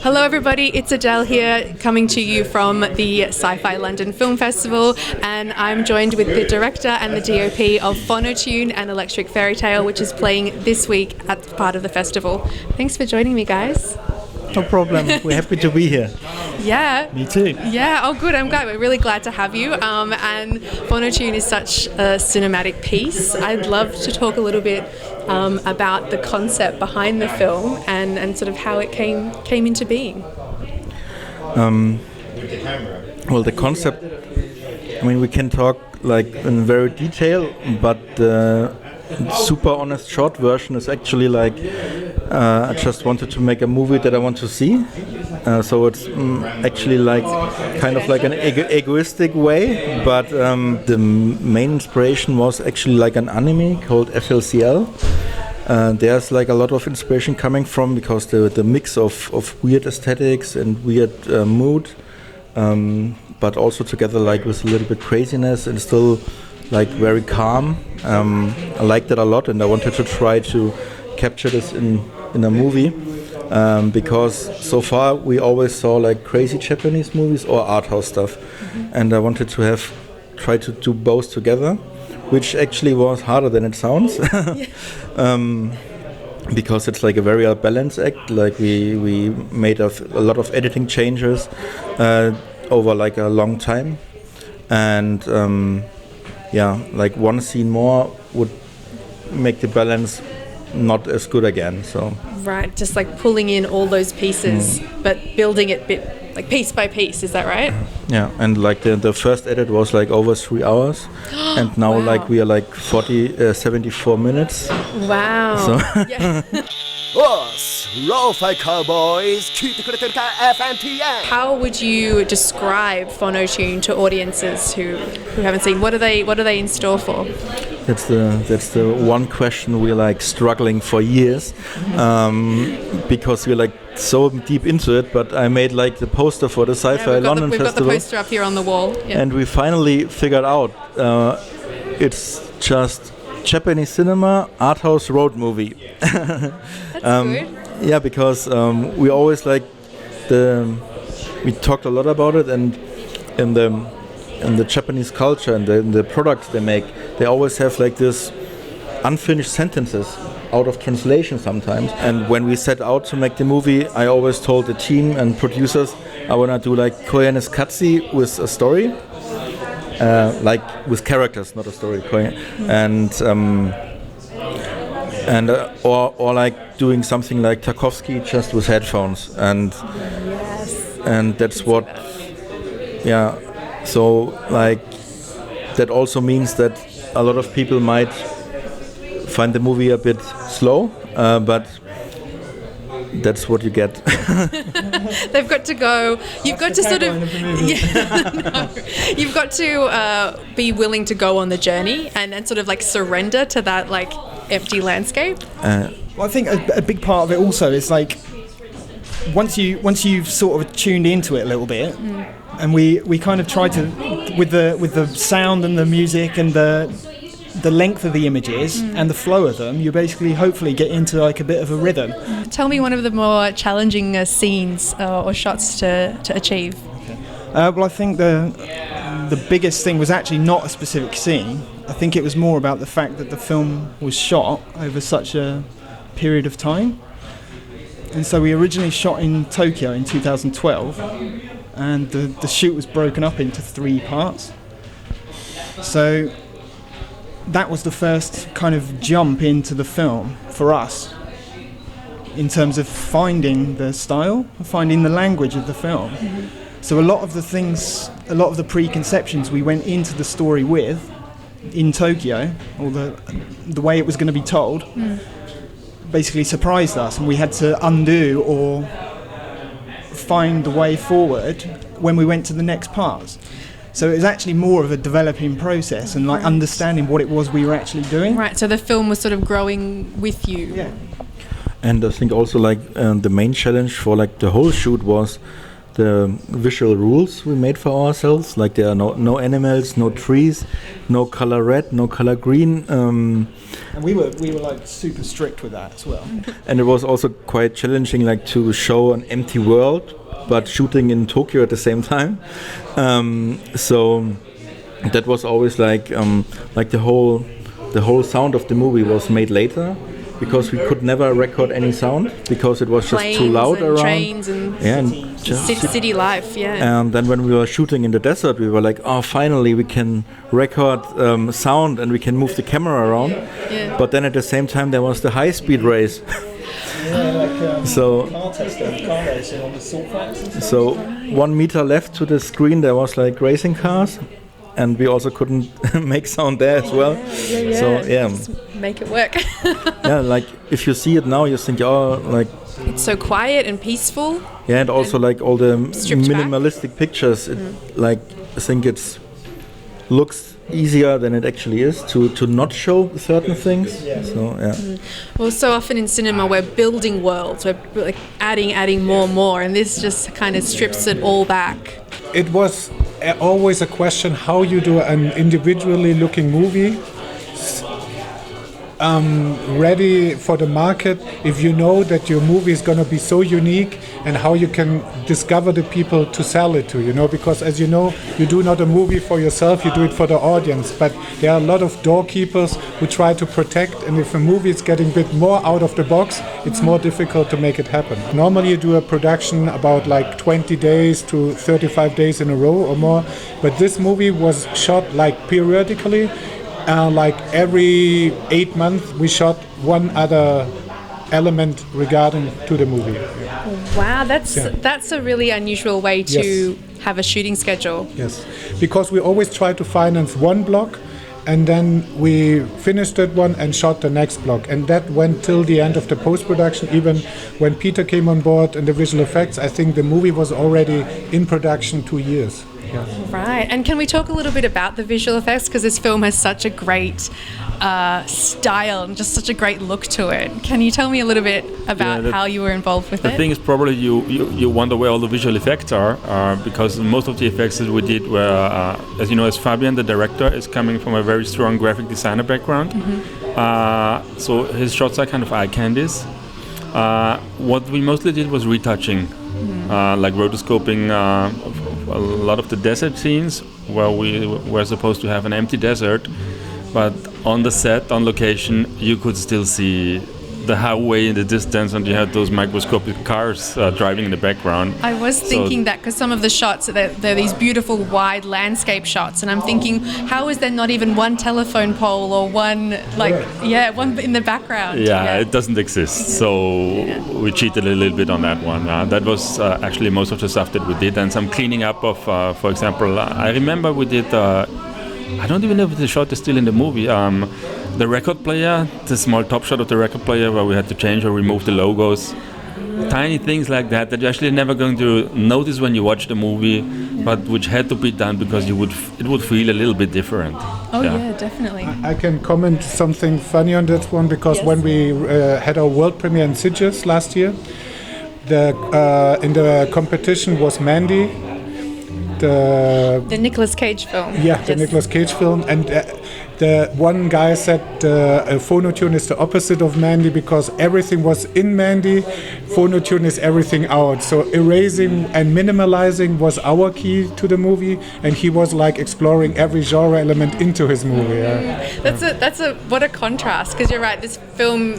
Hello everybody, it's Adelle here, coming to you from the Sci Fi London Film Festival, and I'm joined with the director and the DOP of Fonotune and Electric Fairytale, which is playing this week at part of the festival. Thanks for joining me, guys. No problem. We're happy to be here. Yeah. Me too. Yeah. Oh, good. I'm glad. We're really glad to have you. And Fonotune is such a cinematic piece. I'd love to talk a little bit about the concept behind the film and sort of how it came into being. Well, the concept. I mean, we can talk like in very detail, but the super honest short version is actually like I just wanted to make a movie that I want to see. So it's actually like kind of like an egoistic way, but the main inspiration was actually like an anime called FLCL. There's like a lot of inspiration coming from because the mix of weird aesthetics and weird mood, but also together like with a little bit craziness and still like very calm. I liked that a lot, and I wanted to try to capture this in a movie, because so far we always saw like crazy Japanese movies or art house stuff, and I wanted to try to do both together, which actually was harder than it sounds. Because it's like a very balance act. Like we made a lot of editing changes over like a long time, and like one scene more would make the balance not as good again. So right, just like pulling in all those pieces, but building it piece by piece. Is that right? Yeah, and like the first edit was like over 3 hours, and now wow. like we are like 74 minutes. Wow. So yeah. Cowboys, How would you describe Fonotune to audiences who haven't seen? What are they in store for? That's the one question we're like struggling for years, because we're like so deep into it. But I made like the poster for the Sci Fi London We've Festival. got the poster up here on the wall. Yeah. And we finally figured out it's just Japanese cinema art house road movie. That's good. Yeah, because we always like we talked a lot about it, and in the Japanese culture and the products they make, they always have like this unfinished sentences out of translation sometimes. And when we set out to make the movie, I always told the team and producers I want to do like koyanisatsu with a story, like with characters, not a story. Or like doing something like Tarkovsky just with headphones, and that's what. Yeah. So like that also means that a lot of people might find the movie a bit slow, but that's what you get. They've got to go. You've got to sort of. You've got to be willing to go on the journey and sort of like surrender to that like empty landscape. Well, I think a big part of it also is like once you've sort of tuned into it a little bit. And we kind of try to, with the sound and the music and the length of the images and the flow of them, you basically hopefully get into like a bit of a rhythm. Tell me one of the more challenging scenes or shots to achieve. Okay. Well, I think the biggest thing was actually not a specific scene. I think it was more about the fact that the film was shot over such a period of time. And so we originally shot in Tokyo in 2012. And the shoot was broken up into 3 parts. So that was the first kind of jump into the film for us in terms of finding the style, finding the language of the film. So a lot of the preconceptions we went into the story with in Tokyo, or the way it was going to be told, basically surprised us, and we had to undo or find the way forward when we went to the next parts. So it was actually more of a developing process and like understanding what it was we were actually doing. Right, so the film was sort of growing with you. Yeah. And I think also like the main challenge for like the whole shoot was the visual rules we made for ourselves. Like there are no animals, no trees, no color red, no color green. And we were like super strict with that as well. And it was also quite challenging, like to show an empty world, but shooting in Tokyo at the same time. So that was always like the whole sound of the movie was made later, because we could never record any sound because it was just too loud around. Trains and city life, yeah. And then when we were shooting in the desert, we were like, oh, finally we can record sound and we can move the camera around. Yeah. But then at the same time there was the high-speed race. So car racing on the salt flats and stuff. So 1 meter left to the screen there was like racing cars, and we also couldn't make sound there as well. Yeah. So just make it work. yeah, like if you see it now, you think, oh, like it's so quiet and peaceful. Yeah, and also like all the minimalistic back. Pictures. It, like I think it's looks easier than it actually is to not show certain things. Yeah. So yeah. Well, so often in cinema we're building worlds, we're like adding more, and this just kind of strips it all back. It was always a question how you do an individually looking movie ready for the market if you know that your movie is going to be so unique, and how you can discover the people to sell it to, because as you know, you do not a movie for yourself, you do it for the audience, but there are a lot of doorkeepers who try to protect, and if a movie is getting a bit more out of the box, it's more difficult to make it happen. Normally you do a production about like 20 days to 35 days in a row or more, but this movie was shot like periodically. Like every 8 months we shot one other element regarding to the movie. Wow, that's a really unusual way to have a shooting schedule. Yes, because we always try to finance one block, and then we finished that one and shot the next block, and that went till the end of the post-production. Even when Peter came on board and the visual effects, I think the movie was already in production 2 years. Yeah. Right, and can we talk a little bit about the visual effects, because this film has such a great style and just such a great look to it. Can you tell me a little bit about how you were involved with it? The thing is, probably you wonder where all the visual effects are, because most of the effects that we did were, as you know, as Fabian, the director, is coming from a very strong graphic designer background. Mm-hmm. So his shots are kind of eye candies. What we mostly did was retouching, like rotoscoping a lot of the desert scenes where we were supposed to have an empty desert, but on the set, on location, you could still see the highway in the distance, and you had those microscopic cars driving in the background. I was thinking that because some of the shots, they're these beautiful wide landscape shots, and I'm thinking, how is there not even one telephone pole or one one in the background? Yeah, it doesn't exist, so we cheated a little bit on that one. That was actually most of the stuff that we did, and some cleaning up of, for example, I remember we did, I don't even know if the shot is still in the movie, the record player, the small top shot of the record player where we had to change or remove the logos. Tiny things like that you're actually never going to notice when you watch the movie, but which had to be done because it would feel a little bit different. Oh yeah, definitely. I can comment something funny on that one, because when we had our world premiere in Sitges last year, in the competition was Mandy, the Nicolas Cage film. Yeah, the Nicolas Cage film, and the one guy said Fonotune is the opposite of Mandy, because everything was in Mandy, Fonotune is everything out. So erasing and minimalizing was our key to the movie, and he was like exploring every genre element into his movie. That's a what a contrast, because you're right, this film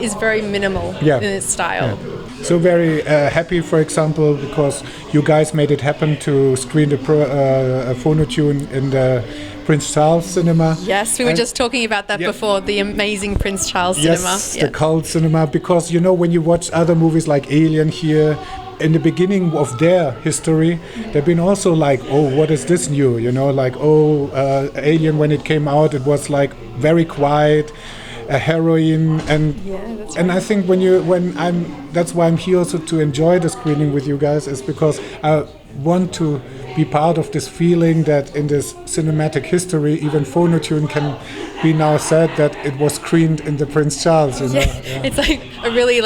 is very minimal in its style. Yeah. So very happy, for example, because you guys made it happen to screen the Fonotune in the Prince Charles cinema. Yes, we were just talking about that before, the amazing Prince Charles cinema. Yes, the cult cinema, because when you watch other movies like Alien here, in the beginning of their history, they've been also like, oh, what is this new? Alien, when it came out, it was like very quiet, a heroine, and I think that's why I'm here also to enjoy the screening with you guys, is because want to be part of this feeling that in this cinematic history, even Fonotune can be now said that it was screened in the Prince Charles. You know? Yeah. It's like a really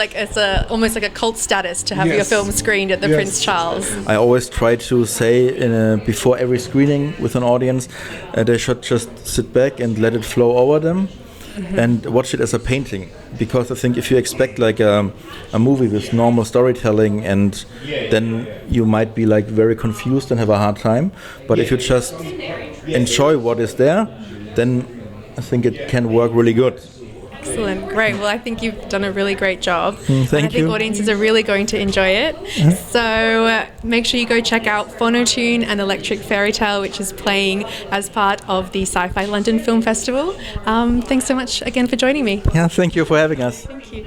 almost like a cult status to have your film screened at the Prince Charles. I always try to say before every screening with an audience, they should just sit back and let it flow over them. And watch it as a painting, because I think if you expect like a movie with normal storytelling, and then you might be like very confused and have a hard time. But if you just enjoy what is there, then I think it can work really good. Excellent, great. Well, I think you've done a really great job. Thank I think audiences are really going to enjoy it. So make sure you go check out Fonotune and Electric Fairytale, which is playing as part of the Sci Fi London Film Festival. Thanks so much again for joining me. Yeah, thank you for having us. Thank you.